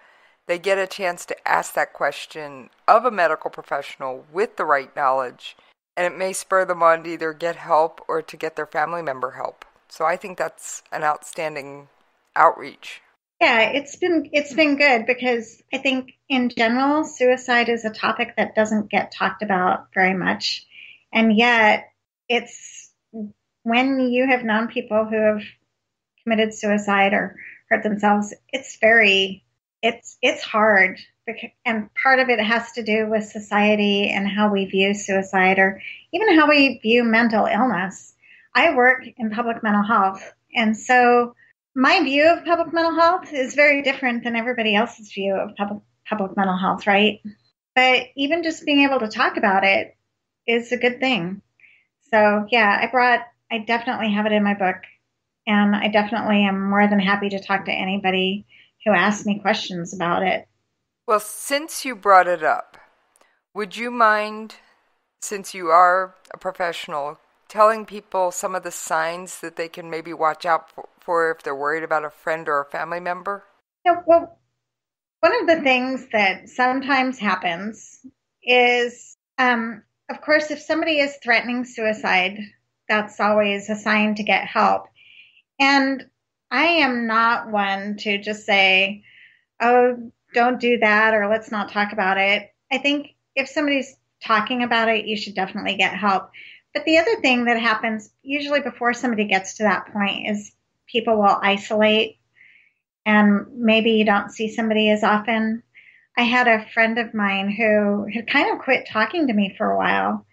they get a chance to ask that question of a medical professional with the right knowledge, and it may spur them on to either get help or to get their family member help. So I think that's an outstanding outreach. Yeah, it's been good because I think in general, suicide is a topic that doesn't get talked about very much. And yet it's when you have known people who have committed suicide or hurt themselves, it's hard. And part of it has to do with society and how we view suicide or even how we view mental illness. I work in public mental health. And so my view of public mental health is very different than everybody else's view of public mental health, right? But even just being able to talk about it is a good thing. So yeah, I definitely have it in my book, and I definitely am more than happy to talk to anybody who asks me questions about it. Well, since you brought it up, would you mind, since you are a professional, telling people some of the signs that they can maybe watch out for if they're worried about a friend or a family member? Yeah, well, one of the things that sometimes happens is, of course, if somebody is threatening suicide, that's always a sign to get help. And I am not one to just say, oh, don't do that, or let's not talk about it. I think if somebody's talking about it, you should definitely get help. But the other thing that happens usually before somebody gets to that point is people will isolate and maybe you don't see somebody as often. I had a friend of mine who had kind of quit talking to me for a while,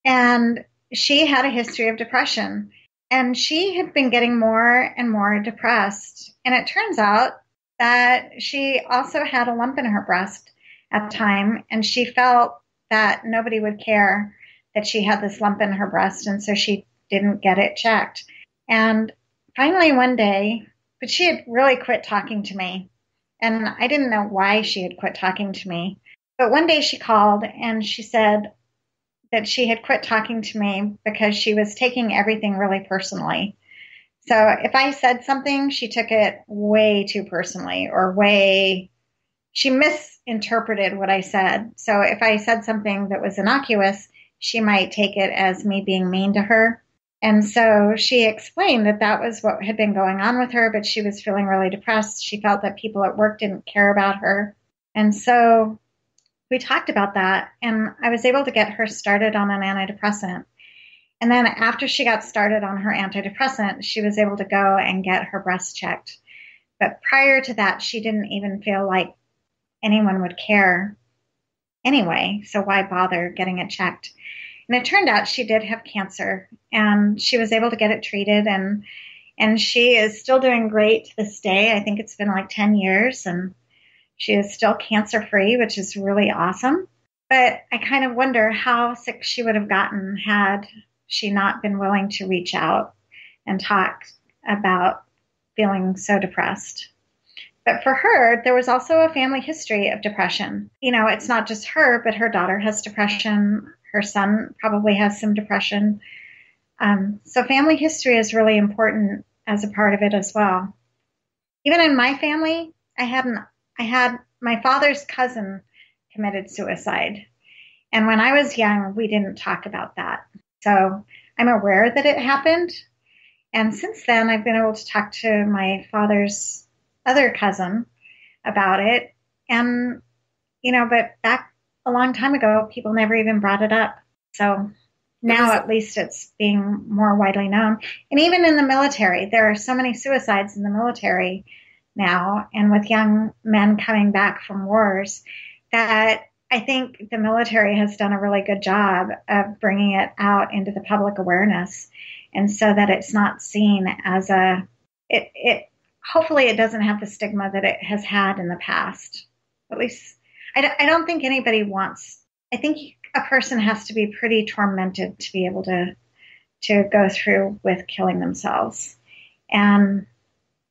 and she had a history of depression, and she had been getting more and more depressed. And it turns out that she also had a lump in her breast at the time, and she felt that nobody would care that she had this lump in her breast, and so she didn't get it checked. And finally one day, but she had really quit talking to me, and I didn't know why she had quit talking to me. But one day she called and she said that she had quit talking to me because she was taking everything really personally. So if I said something, she took it way too personally, or she misinterpreted what I said. So if I said something that was innocuous, she might take it as me being mean to her. And so she explained that that was what had been going on with her, but she was feeling really depressed. She felt that people at work didn't care about her. And so we talked about that, and I was able to get her started on an antidepressant. And then after she got started on her antidepressant, she was able to go and get her breast checked. But prior to that, she didn't even feel like anyone would care. anyway, so why bother getting it checked? And it turned out she did have cancer, and she was able to get it treated, and she is still doing great to this day. I think it's been like 10 years, and she is still cancer-free, which is really awesome. But I kind of wonder how sick she would have gotten had she not been willing to reach out and talk about feeling so depressed. But for her, there was also a family history of depression. You know, it's not just her, but her daughter has depression. Her son probably has some depression. So family history is really important as a part of it as well. Even in my family, I had my father's cousin committed suicide. And when I was young, we didn't talk about that. So I'm aware that it happened. And since then, I've been able to talk to my father's other cousin about it. And, you know, but back a long time ago, people never even brought it up. So now at least it's being more widely known. And even in the military, there are so many suicides in the military now, and with young men coming back from wars, that I think the military has done a really good job of bringing it out into the public awareness, and so that it's not seen as hopefully it doesn't have the stigma that it has had in the past. At least I don't think anybody wants, I think a person has to be pretty tormented to be able to go through with killing themselves. And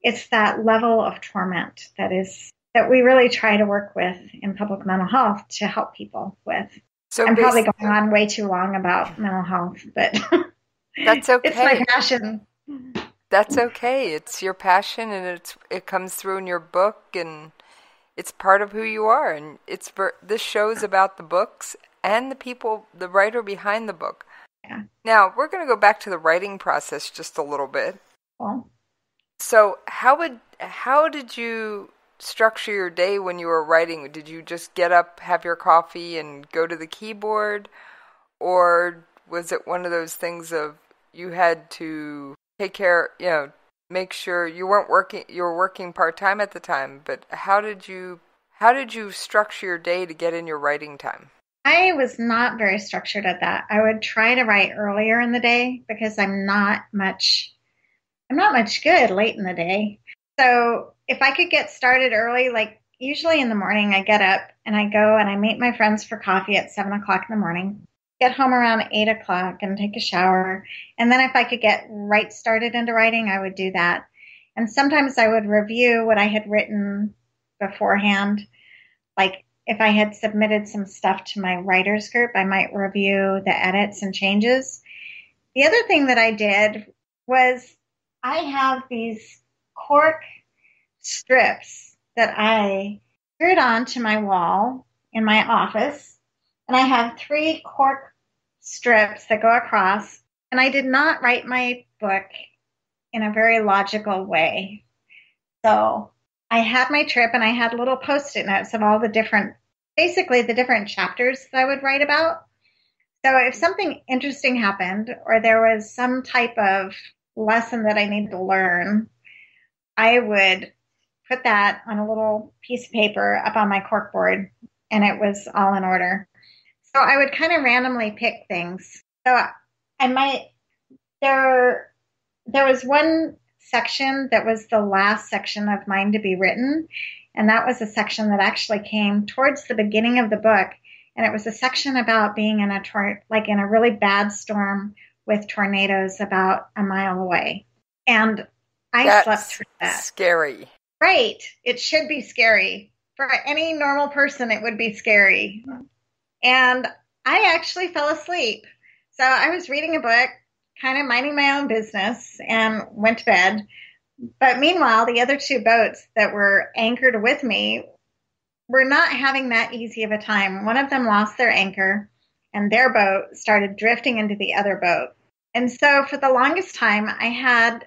it's that level of torment that we really try to work with in public mental health to help people with. So I'm probably going on way too long about mental health, but that's okay. It's my passion. That's okay. It's your passion, and it comes through in your book, and it's part of who you are. And this show's about the books and the people, the writer behind the book. Yeah. Now we're going to go back to the writing process just a little bit. Well, so how did you structure your day when you were writing? Did you just get up, have your coffee, and go to the keyboard? Or was it one of those things of you had to take care, make sure you were working part-time at the time, but how did you structure your day to get in your writing time? I was not very structured at that. I would try to write earlier in the day because I'm not much good late in the day. So if I could get started early, like usually in the morning, I get up and I go and I meet my friends for coffee at 7 o'clock in the morning, get home around 8 o'clock and take a shower. And then if I could get right started into writing, I would do that. And sometimes I would review what I had written beforehand. Like if I had submitted some stuff to my writers group, I might review the edits and changes. The other thing that I did was I have these cork strips that I screwed onto my wall in my office, and I have 3 cork strips that go across, and I did not write my book in a very logical way. So I had my trip, and I had little Post-it notes of all the different chapters that I would write about. So if something interesting happened, or there was some type of lesson that I needed to learn, I would put that on a little piece of paper up on my corkboard, and it was all in order. So I would kind of randomly pick things. So there was one section that was the last section of mine to be written, and that was a section that actually came towards the beginning of the book, and it was a section about being in a really bad storm with tornadoes about a mile away. And I slept through that. Scary. Right. It should be scary. For any normal person, it would be scary. And I actually fell asleep. So I was reading a book, kind of minding my own business, and went to bed. But meanwhile, the other 2 boats that were anchored with me were not having that easy of a time. One of them lost their anchor, and their boat started drifting into the other boat. And so for the longest time, I had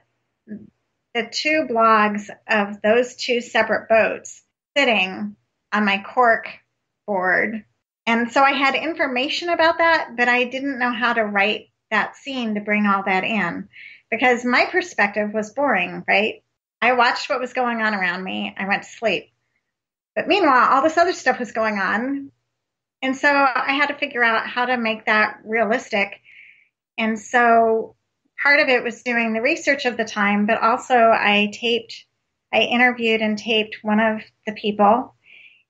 the 2 blogs of those 2 separate boats sitting on my cork board. And so I had information about that, but I didn't know how to write that scene to bring all that in, because my perspective was boring, right? I watched what was going on around me. I went to sleep. But meanwhile, all this other stuff was going on. And so I had to figure out how to make that realistic. And so part of it was doing the research of the time, but also I interviewed and taped one of the people.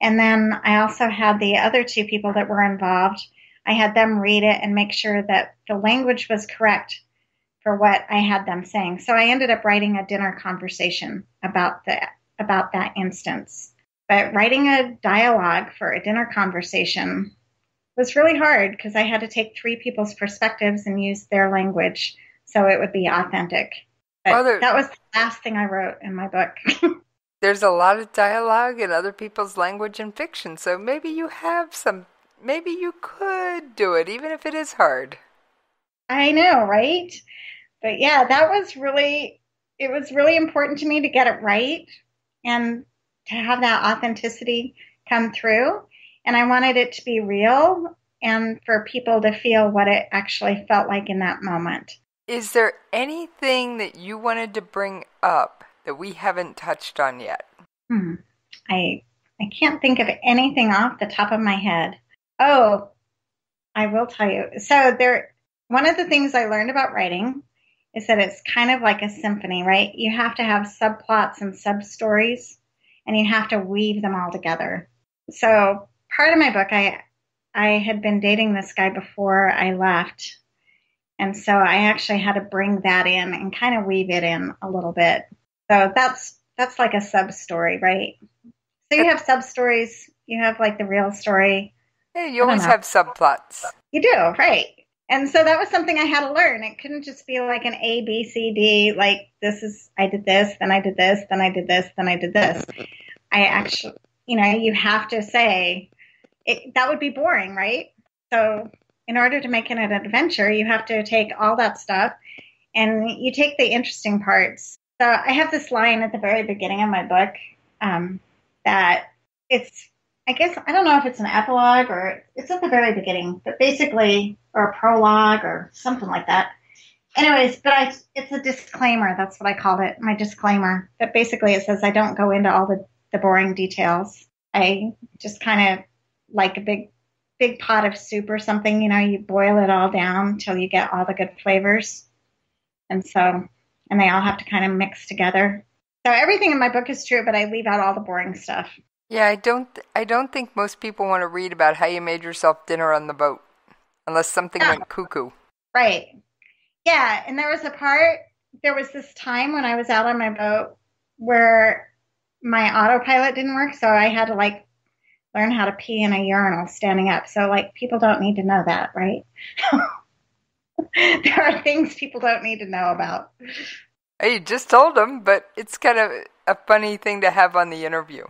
And then I also had the other two people that were involved. I had them read it and make sure that the language was correct for what I had them saying. So I ended up writing a dinner conversation about that instance. But writing a dialogue for a dinner conversation was really hard because I had to take three people's perspectives and use their language so it would be authentic. But that was the last thing I wrote in my book. There's a lot of dialogue in other people's language in fiction, so maybe you could do it, even if it is hard. I know, right? But yeah, it was really important to me to get it right and to have that authenticity come through. And I wanted it to be real and for people to feel what it actually felt like in that moment. Is there anything that you wanted to bring up that we haven't touched on yet? I can't think of anything off the top of my head. Oh, I will tell you. So one of the things I learned about writing is that it's kind of like a symphony, right? You have to have subplots and sub-stories, and you have to weave them all together. So part of my book, I had been dating this guy before I left. And so I actually had to bring that in and kind of weave it in a little bit. So that's like a sub-story, right? So you have sub-stories, you have like the real story. Yeah, you always have subplots. You do, right. And so that was something I had to learn. It couldn't just be like an A, B, C, D, like I did this, then I did this, then I did this, then I did this. I actually, you have to say, that would be boring, right? So in order to make it an adventure, you have to take all that stuff and you take the interesting parts. So I have this line at the very beginning of my book that it's, I guess, I don't know if it's an epilogue or it's at the very beginning, but basically, or a prologue or something like that. Anyways, but it's a disclaimer. That's what I called it, my disclaimer. But basically it says I don't go into all the boring details. I just kind of like a big pot of soup or something, you boil it all down till you get all the good flavors. And they all have to kind of mix together. So everything in my book is true, but I leave out all the boring stuff. Yeah, I don't think most people want to read about how you made yourself dinner on the boat, unless something went cuckoo. Right. Yeah, and there was this time when I was out on my boat where my autopilot didn't work, so I had to learn how to pee in a urinal standing up. So people don't need to know that, right? There are things people don't need to know about. You just told them, but it's kind of a funny thing to have on the interview.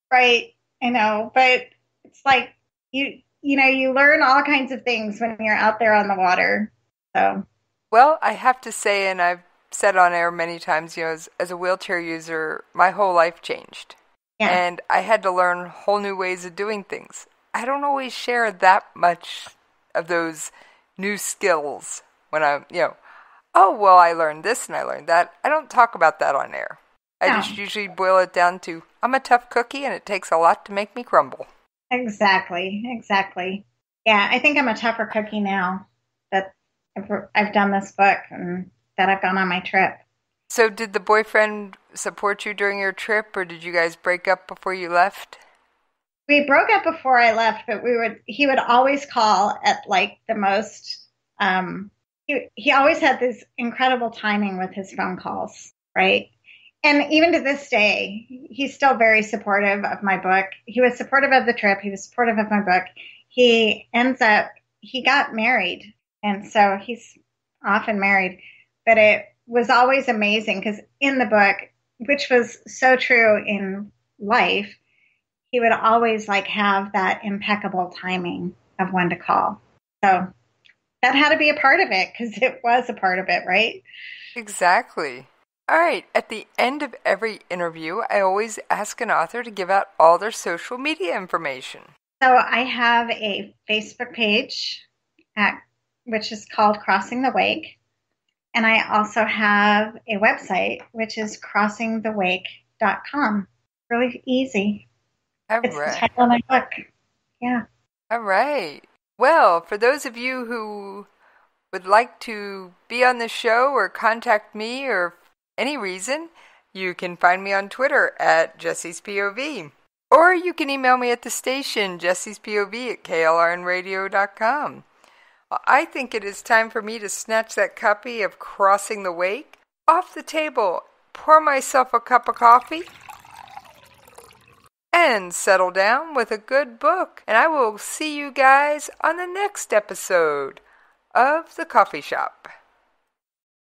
Right, I know, but it's like you learn all kinds of things when you're out there on the water. So, well, I have to say, and I've said on air many times, as a wheelchair user, my whole life changed, and I had to learn whole new ways of doing things. I don't always share that much of those new skills when I'm, I learned this and I learned that. I don't talk about that on air. I just usually boil it down to, I'm a tough cookie and it takes a lot to make me crumble. Exactly. Yeah, I think I'm a tougher cookie now that I've done this book and that I've gone on my trip. So did the boyfriend support you during your trip, or did you guys break up before you left? We broke up before I left, but he would always call at the most, he always had this incredible timing with his phone calls, right? And even to this day, he's still very supportive of my book. He was supportive of the trip. He was supportive of my book. He got married. And so he's often married. But it was always amazing because in the book, which was so true in life, he would always have that impeccable timing of when to call. So that had to be a part of it because it was a part of it, right? Exactly. All right, at the end of every interview, I always ask an author to give out all their social media information. So I have a Facebook page, which is called Crossing the Wake. And I also have a website, which is crossingthewake.com. Really easy. It's the title of my book. Yeah. All right. Well, for those of you who would like to be on the show or contact me or any reason, you can find me on Twitter at Jessie's POV. Or you can email me at the station, jessiespov@klrnradio.com. I think it is time for me to snatch that copy of Crossing the Wake off the table, pour myself a cup of coffee, and settle down with a good book. And I will see you guys on the next episode of The Coffee Shop.